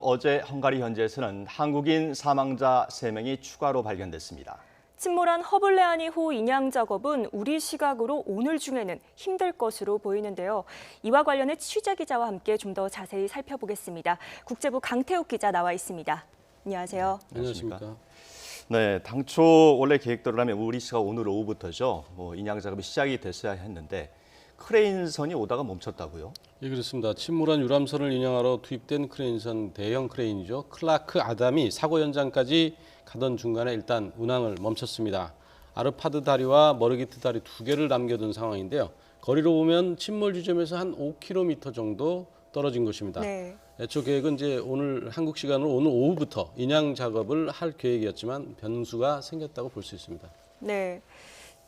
어제 헝가리 현지에서는 한국인 사망자 3명이 추가로 발견됐습니다. 침몰한 허블레아니호 인양 작업은 우리 시각으로 오늘 중에는 힘들 것으로 보이는데요. 이와 관련해 취재 기자와 함께 좀 더 자세히 살펴보겠습니다. 국제부 강태욱 기자 나와 있습니다. 안녕하세요. 안녕하십니까. 네, 당초 원래 계획대로라면 우리 시각 오늘 오후부터죠. 인양 작업이 시작이 됐어야 했는데 크레인선이 오다가 멈췄다고요? 예, 그렇습니다. 침몰한 유람선을 인양하러 투입된 크레인선 대형 크레인이죠. 클라크 아담이 사고 현장까지 가던 중간에 일단 운항을 멈췄습니다. 아르파드 다리와 머르기트 다리 2개를 남겨둔 상황인데요. 거리로 보면 침몰 지점에서 한 5km 정도 떨어진 곳입니다. 네. 애초 계획은 이제 오늘 한국 시간으로 오늘 오후부터 인양 작업을 할 계획이었지만 변수가 생겼다고 볼 수 있습니다. 네.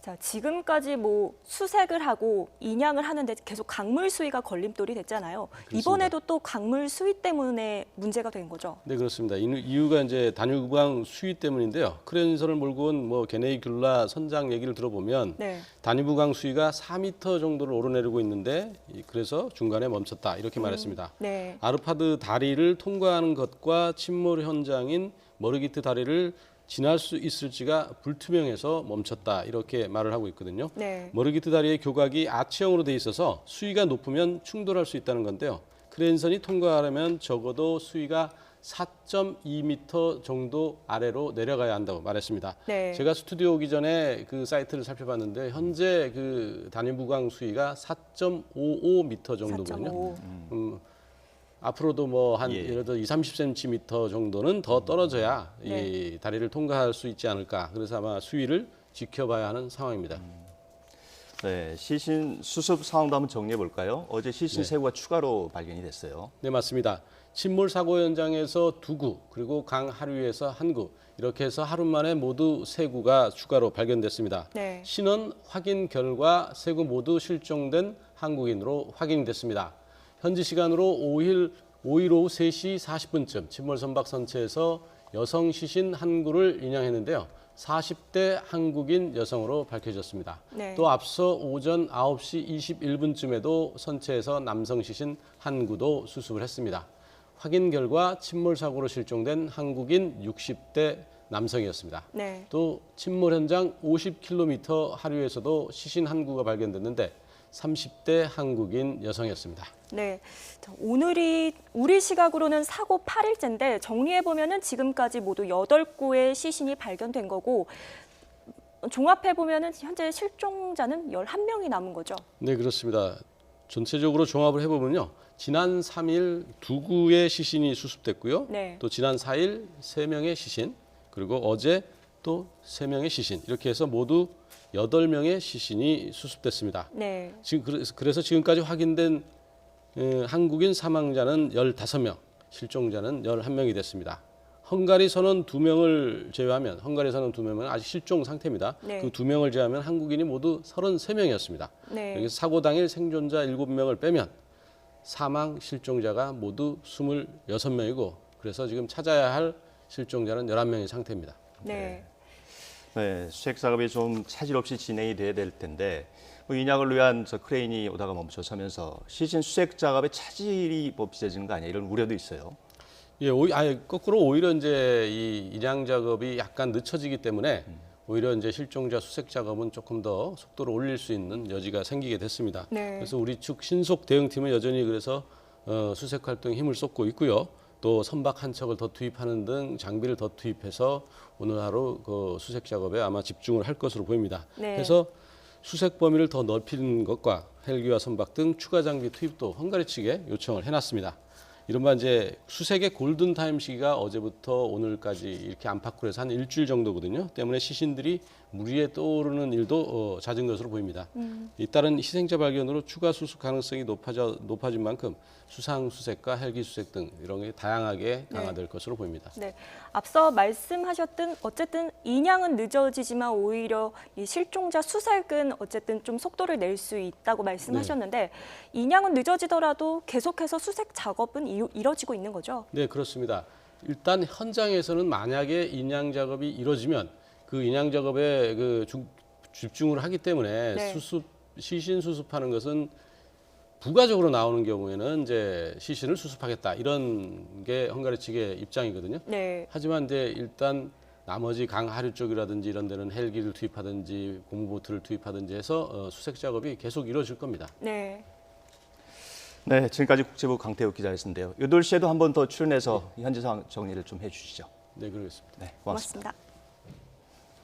자, 지금까지 수색을 하고 인양을 하는데 계속 강물 수위가 걸림돌이 됐잖아요. 그렇습니다. 이번에도 또 강물 수위 때문에 문제가 된 거죠? 네, 그렇습니다. 이유가 이제 다뉴브강 수위 때문인데요. 크레인선을 몰고 온 게네이귤라 선장 얘기를 들어보면 네. 다뉴브강 수위가 4m 정도를 오르내리고 있는데 그래서 중간에 멈췄다 이렇게 말했습니다. 네. 아르파드 다리를 통과하는 것과 침몰 현장인 머르기트 다리를 지날 수 있을지가 불투명해서 멈췄다 이렇게 말을 하고 있거든요. 네. 머르기트 다리의 교각이 아치형으로 돼 있어서 수위가 높으면 충돌할 수 있다는 건데요. 크레인선이 통과하려면 적어도 수위가 4.2m 정도 아래로 내려가야 한다고 말했습니다. 네. 제가 스튜디오 오기 전에 그 사이트를 살펴봤는데 현재 그 다뉴브강 수위가 4.55m 정도거든요. 4.5. 앞으로도 예. 예를 들어 30cm 정도는 더 떨어져야 네. 이 다리를 통과할 수 있지 않을까. 그래서 아마 수위를 지켜봐야 하는 상황입니다. 네, 시신 수습 상황도 한번 정리해 볼까요? 어제 시신 네. 3구가 추가로 발견이 됐어요. 네, 맞습니다. 침몰 사고 현장에서 2구, 그리고 강 하류에서 1구, 이렇게 해서 하루 만에 모두 3구가 추가로 발견됐습니다. 네. 신원 확인 결과 3구 모두 실종된 한국인으로 확인이 됐습니다. 현지 시간으로 5일 오후 3시 40분쯤 침몰 선박 선체에서 여성 시신 1구를 인양했는데요. 40대 한국인 여성으로 밝혀졌습니다. 네. 또 앞서 오전 9시 21분쯤에도 선체에서 남성 시신 1구도 수습을 했습니다. 확인 결과 침몰 사고로 실종된 한국인 60대 남성이었습니다. 네. 또 침몰 현장 50km 하류에서도 시신 1구가 발견됐는데 30대 한국인 여성이었습니다. 네. 자, 오늘이 우리 시각으로는 사고 8일째인데 정리해보면은 지금까지 모두 8구의 시신이 발견된 거고 종합해보면은 현재 실종자는 11명이 남은 거죠. 네, 그렇습니다. 전체적으로 종합을 해보면요. 지난 3일 2구의 시신이 수습됐고요. 네. 또 지난 4일 3명의 시신, 그리고 어제 또 3명의 시신, 이렇게 해서 모두 8명의 시신이 수습됐습니다. 네. 그래서 지금까지 확인된 한국인 사망자는 15명, 실종자는 11명이 됐습니다. 헝가리 선원 2명을 제외하면, 헝가리 선원 2명은 아직 실종 상태입니다. 네. 그 2명을 제외하면 한국인이 모두 33명이었습니다. 네. 여기서 사고 당일 생존자 7명을 빼면 사망 실종자가 모두 26명이고, 그래서 지금 찾아야 할 실종자는 11명의 상태입니다. 네. 네, 수색 작업이 좀 차질 없이 진행이 돼야 될 텐데 인양을 위한 크레인이 오다가 멈춰서면서 시신 수색 작업에 차질이 빚어지는 거 아니야? 이런 우려도 있어요. 예, 거꾸로 오히려 이제 이 인양 작업이 약간 늦춰지기 때문에 오히려 이제 실종자 수색 작업은 조금 더 속도를 올릴 수 있는 여지가 생기게 됐습니다. 네. 그래서 우리 측 신속 대응팀은 여전히 그래서 수색 활동에 힘을 쏟고 있고요. 또 선박 한 척을 더 투입하는 등 장비를 더 투입해서 오늘 하루 그 수색 작업에 아마 집중을 할 것으로 보입니다. 네. 그래서 수색 범위를 더 넓히는 것과 헬기와 선박 등 추가 장비 투입도 헝가리 측에 요청을 해놨습니다. 이른바 이제 수색의 골든 타임 시기가 어제부터 오늘까지 이렇게 안팎으로 해서 한 일주일 정도거든요. 때문에 시신들이 물 위에 떠오르는 일도 잦은 것으로 보입니다. 잇따른 희생자 발견으로 추가 수습 가능성이 높아진 만큼 수상 수색과 헬기 수색 등 이런 게 다양하게 강화될 것으로 보입니다. 네. 앞서 말씀하셨던 어쨌든 인양은 늦어지지만 오히려 이 실종자 수색은 어쨌든 좀 속도를 낼 수 있다고 말씀하셨는데 인양은 늦어지더라도 계속해서 수색 작업은 이뤄지고 있는 거죠? 네, 그렇습니다. 일단 현장에서는 만약에 인양 작업이 이루어지면 그 인양 작업에 집중을 하기 때문에 네. 시신 수습하는 것은 부가적으로 나오는 경우에는 이제 시신을 수습하겠다 이런 게 헝가리 측의 입장이거든요. 네. 하지만 이제 일단 나머지 강 하류 쪽이라든지 이런 데는 헬기를 투입하든지 고무보트를 투입하든지 해서 수색 작업이 계속 이루어질 겁니다. 네. 네, 지금까지 국제부 강태욱 기자였는데요. 8시에도 한 번 더 출연해서 현지 상황 정리를 좀 해주시죠. 네, 그러겠습니다. 네, 고맙습니다. 고맙습니다.